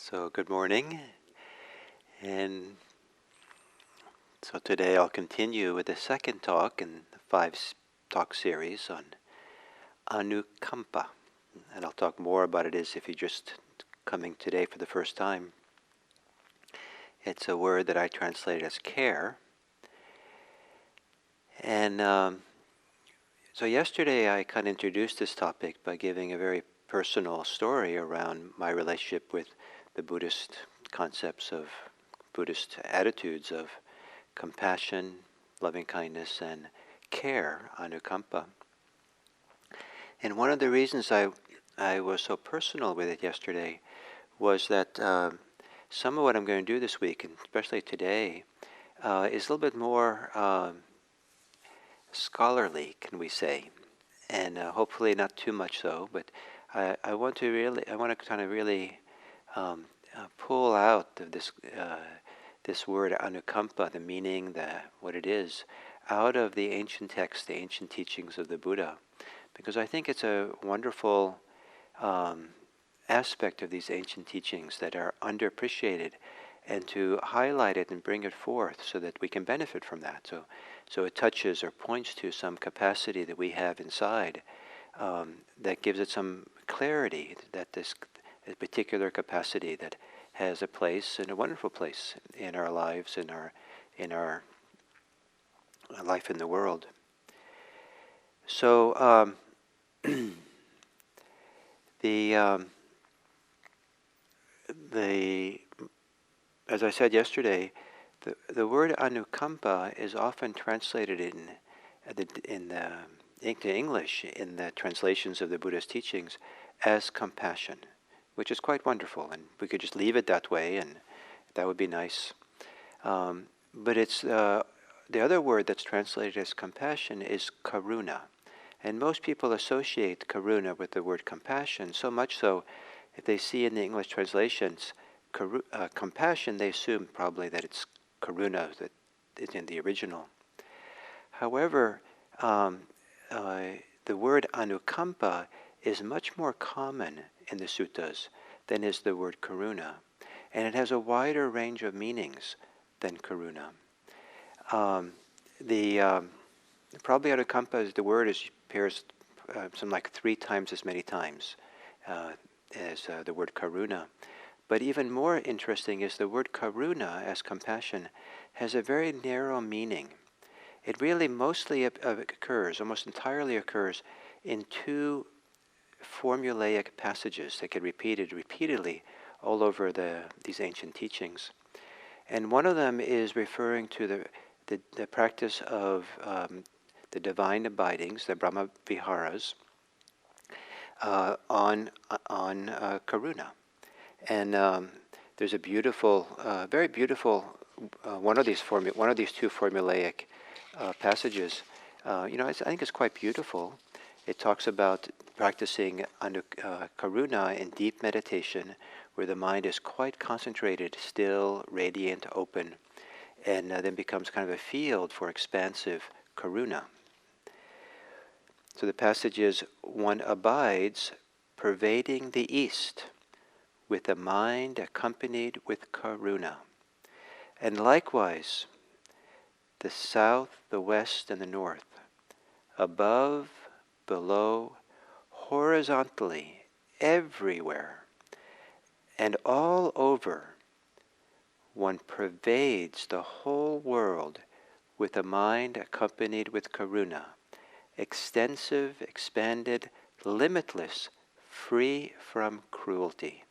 So good morning, and so today I'll continue with the second talk in the talk series on Anukampa, and I'll talk more about it as if you're just coming today for the first time. It's a word that I translate as care, and so yesterday I kind of introduced this topic by giving a very personal story around my relationship with the Buddhist concepts of Buddhist attitudes of compassion, loving kindness, and care, Anukampa. And one of the reasons I was so personal with it yesterday was that some of what I'm going to do this week, and especially today, is a little bit more scholarly, can we say, and hopefully not too much so. But I want to kind of really pull out of this word Anukampa, the meaning, what it is, out of the ancient texts, the ancient teachings of the Buddha, because I think it's a wonderful aspect of these ancient teachings that are underappreciated, and to highlight it and bring it forth so that we can benefit from that. So it touches or points to some capacity that we have inside that gives it some clarity, that this particular capacity that has a place, and a wonderful place in our lives, in our life in the world. So as I said yesterday, the word Anukampa is often translated into English in the translations of the Buddha's teachings as compassion, which is quite wonderful, and we could just leave it that way, and that would be nice. But it's the other word that's translated as compassion is karuna, and most people associate karuna with the word compassion. So much so, if they see in the English translations compassion, they assume probably that it's karuna that is in the original. However, the word anukampa is much more common in the suttas than is the word karuna, and it has a wider range of meanings than karuna. Probably Anukampa, the word appears something like 3 times as many times as the word karuna. But even more interesting is the word karuna, as compassion, has a very narrow meaning. It really mostly occurs, almost entirely occurs, in 2 formulaic passages that get repeated repeatedly all over these ancient teachings. And one of them is referring to the practice of the divine abidings, the Brahma Viharas, on karuna. And there's a beautiful, very beautiful one of these 2 formulaic passages. I think it's quite beautiful. It talks about practicing karuna in deep meditation, where the mind is quite concentrated, still, radiant, open, and then becomes kind of a field for expansive karuna. So the passage is, one abides pervading the east with a mind accompanied with karuna. And likewise, the south, the west, and the north, above, below, horizontally, everywhere, and all over, one pervades the whole world with a mind accompanied with karuna, extensive, expanded, limitless, free from cruelty.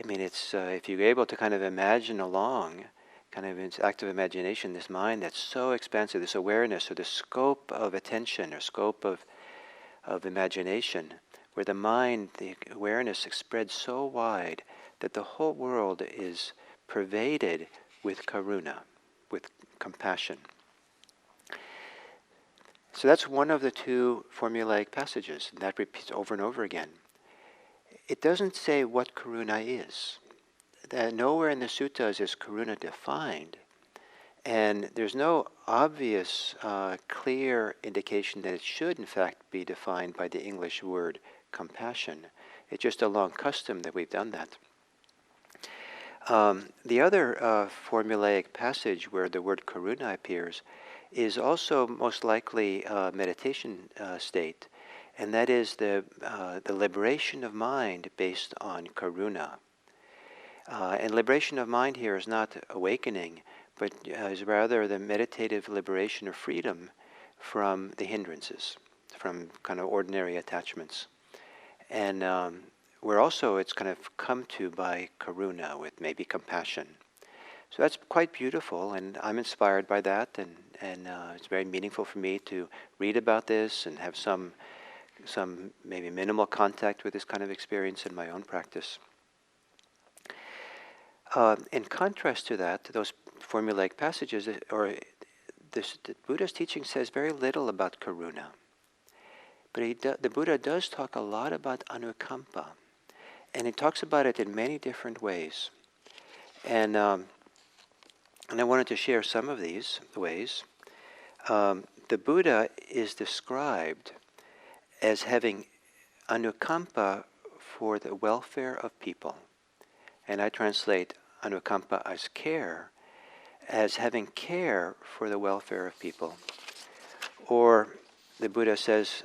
I mean, it's if you're able to kind of imagine along, kind of in active imagination, this mind that's so expansive, this awareness, or the scope of attention, or scope of imagination, where the mind, the awareness spreads so wide that the whole world is pervaded with karuna, with compassion. So that's one of the 2 formulaic passages, and that repeats over and over again. It doesn't say what karuna is. Nowhere in the suttas is karuna defined, and there's no obvious, clear indication that it should in fact be defined by the English word compassion. It's just a long custom that we've done that. The other formulaic passage where the word karuna appears is also most likely a meditation state, and that is the liberation of mind based on karuna. And liberation of mind here is not awakening, but is rather the meditative liberation of freedom from the hindrances, from kind of ordinary attachments. And where also it's kind of come to by karuna, with maybe compassion. So that's quite beautiful, and I'm inspired by that, and it's very meaningful for me to read about this and have some maybe minimal contact with this kind of experience in my own practice. In contrast to that, those formulaic passages, or the Buddha's teaching says very little about karuna. But the Buddha does talk a lot about Anukampa, and he talks about it in many different ways. And I wanted to share some of these ways. The Buddha is described as having Anukampa for the welfare of people. And I translate Anukampa as care, as having care for the welfare of people. Or the Buddha says,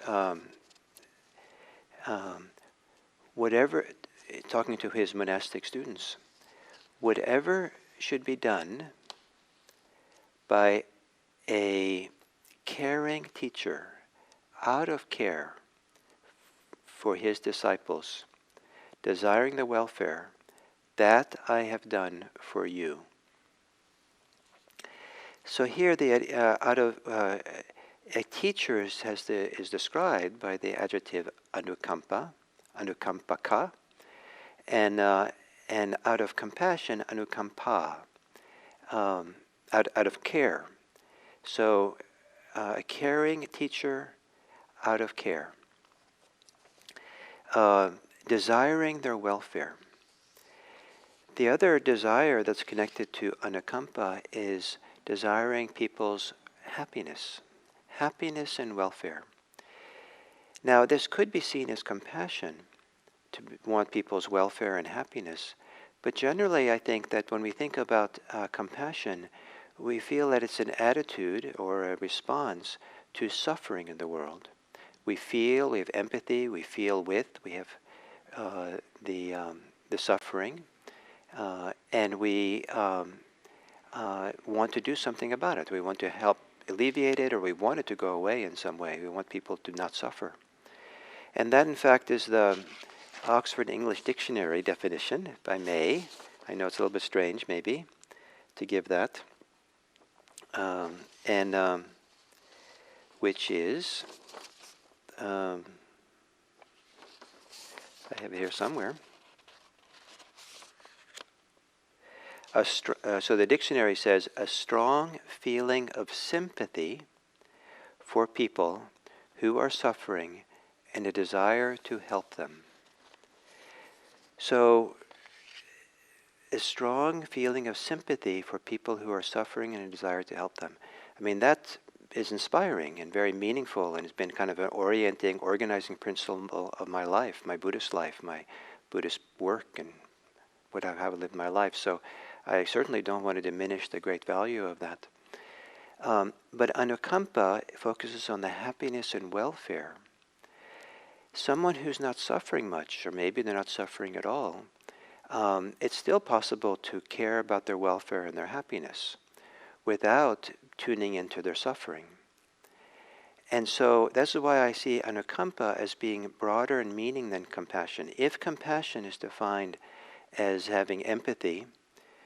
whatever, talking to his monastic students, whatever should be done by a caring teacher out of care for his disciples, desiring the welfare, that I have done for you. So here, a teacher is described by the adjective Anukampa, Anukampaka, and out of compassion, Anukampa, out of care. So a caring teacher out of care, desiring their welfare. The other desire that's connected to Anukampa is desiring people's happiness and welfare. Now, this could be seen as compassion, to want people's welfare and happiness, but generally I think that when we think about compassion, we feel that it's an attitude or a response to suffering in the world. We have empathy, we feel with, we have the suffering, and we want to do something about it. We want to help alleviate it, or we want it to go away in some way. We want people to not suffer. And that, in fact, is the Oxford English Dictionary definition, if I may. I know it's a little bit strange, maybe, to give that. Which is, I have it here somewhere. So the dictionary says, a strong feeling of sympathy for people who are suffering and a desire to help them. So a strong feeling of sympathy for people who are suffering and a desire to help them. I mean, that is inspiring and very meaningful, and has been kind of an organizing principle of my life, my Buddhist work, and how I live my life. So I certainly don't want to diminish the great value of that. But Anukampa focuses on the happiness and welfare. Someone who's not suffering much, or maybe they're not suffering at all, it's still possible to care about their welfare and their happiness without tuning into their suffering. And so that's why I see Anukampa as being broader in meaning than compassion. If compassion is defined as having empathy,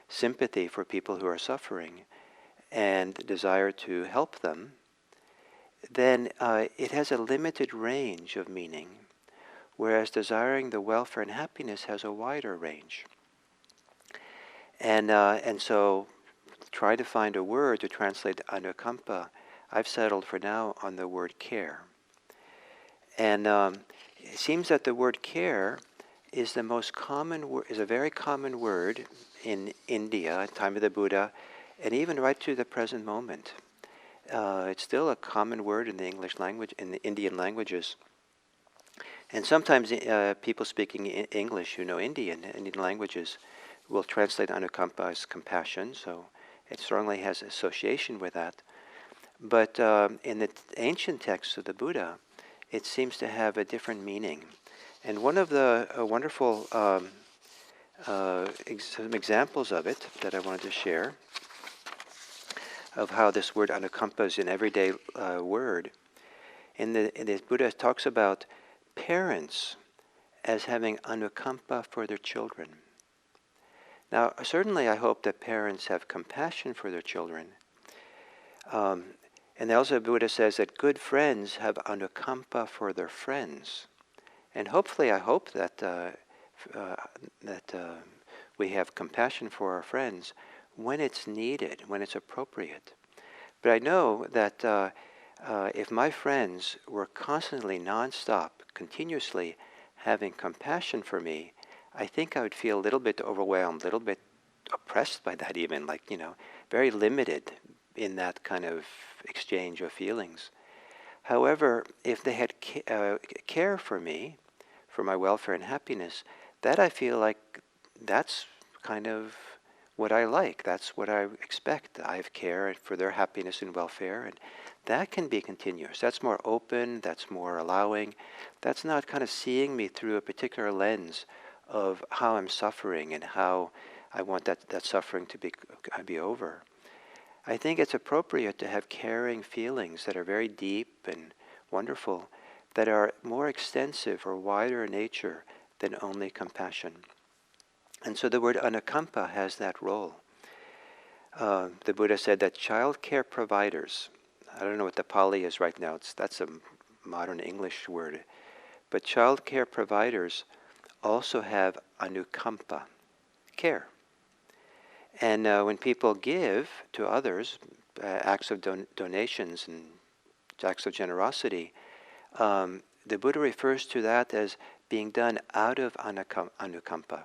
sympathy for people who are suffering, and desire to help them, then it has a limited range of meaning, whereas desiring the welfare and happiness has a wider range. And so try to find a word to translate Anukampa. I've settled for now on the word care. And it seems that the word care is the most common is a very common word in India at the time of the Buddha, and even right to the present moment. It's still a common word in the English language, in the Indian languages. And sometimes people speaking English who know Indian languages we'll translate Anukampa as compassion, so it strongly has association with that. But in the ancient texts of the Buddha, it seems to have a different meaning. And one of the wonderful some examples of it that I wanted to share, of how this word Anukampa is an everyday word. In the Buddha talks about parents as having Anukampa for their children. Now, certainly I hope that parents have compassion for their children. And also the Buddha says that good friends have Anukampa for their friends. And hopefully I hope that we have compassion for our friends when it's needed, when it's appropriate. But I know that if my friends were constantly, nonstop, continuously having compassion for me, I think I would feel a little bit overwhelmed, a little bit oppressed by that even, like, very limited in that kind of exchange of feelings. However, if they had care for me, for my welfare and happiness, that I feel like that's kind of what I like. That's what I expect. I have care for their happiness and welfare, and that can be continuous. That's more open, that's more allowing. That's not kind of seeing me through a particular lens of how I'm suffering and how I want that suffering to be over. I think it's appropriate to have caring feelings that are very deep and wonderful, that are more extensive or wider in nature than only compassion. And so the word Anukampa has that role. The Buddha said that child care providers, I don't know what the Pali is right now, that's a modern English word, but child care providers also have Anukampa, care. And when people give to others, acts of donations and acts of generosity, the Buddha refers to that as being done out of Anukampa,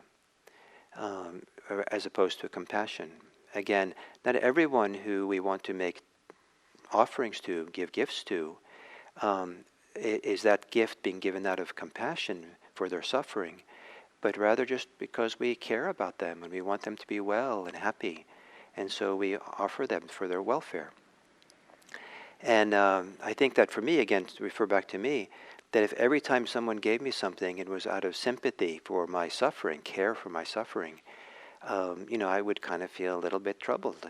as opposed to compassion. Again, not everyone who we want to make offerings to, give gifts to, is that gift being given out of compassion for their suffering, but rather just because we care about them and we want them to be well and happy, and so we offer them for their welfare. And I think that for me, again, to refer back to me, that if every time someone gave me something, it was out of sympathy for my suffering, care for my suffering, I would kind of feel a little bit troubled.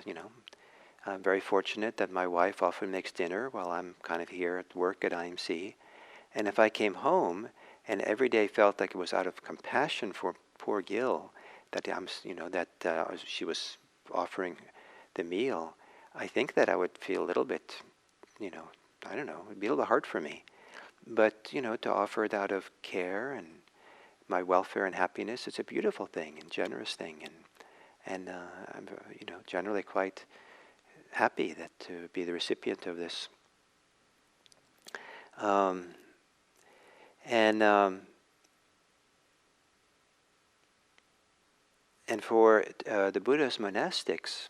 I'm very fortunate that my wife often makes dinner while I'm kind of here at work at IMC. And if I came home and every day felt like it was out of compassion for poor Gil, that she was offering the meal, I think that I would feel a little bit, I don't know, it'd be a little hard for me. But, to offer it out of care and my welfare and happiness, it's a beautiful thing and generous thing. And I'm, generally quite happy that to be the recipient of this. And for the Buddha's monastics,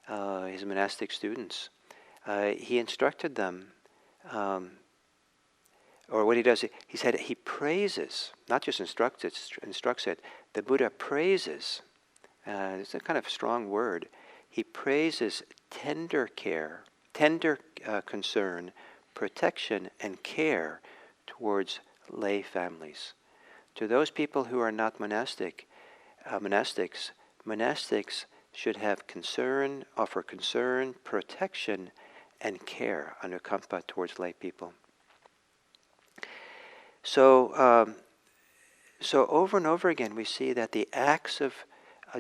his monastic students, he instructed them, or what he does, he said he praises, not just instructs it, the Buddha praises, it's a kind of strong word, he praises tender care, tender concern, protection, and care towards lay families. To those people who are not monastics should have concern, offer concern, protection, and care, Anukampa, towards lay people. So over and over again, we see that the acts of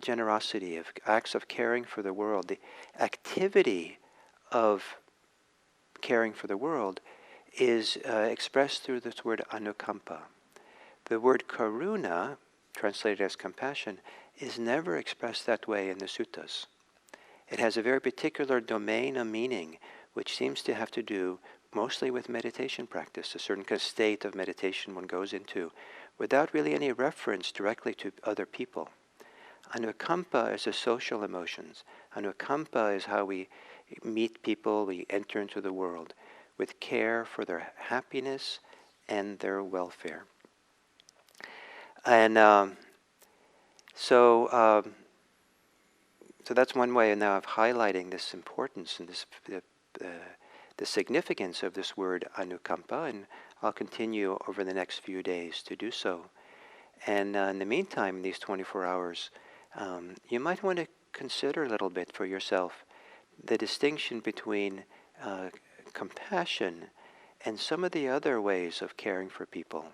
generosity, of acts of caring for the world, the activity of caring for the world is expressed through this word Anukampa. The word karuna, translated as compassion, is never expressed that way in the suttas. It has a very particular domain of meaning, which seems to have to do mostly with meditation practice, a certain kind of state of meditation one goes into, without really any reference directly to other people. Anukampa is a social emotions. Anukampa is how we meet people, we enter into the world, with care for their happiness and their welfare. And So, so that's one way now of highlighting this importance and this the significance of this word Anukampa, and I'll continue over the next few days to do so. And in the meantime, in these 24 hours, you might want to consider a little bit for yourself the distinction between compassion and some of the other ways of caring for people.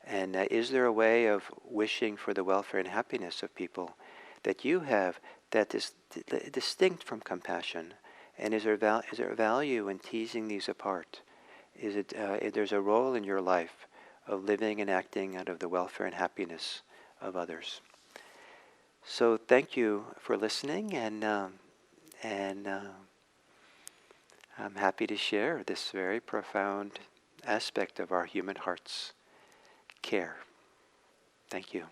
And is there a way of wishing for the welfare and happiness of people that you have that is distinct from compassion? And is there value in teasing these apart? Is it there's a role in your life of living and acting out of the welfare and happiness of others? So thank you for listening, and I'm happy to share this very profound aspect of our human heart's care. Thank you.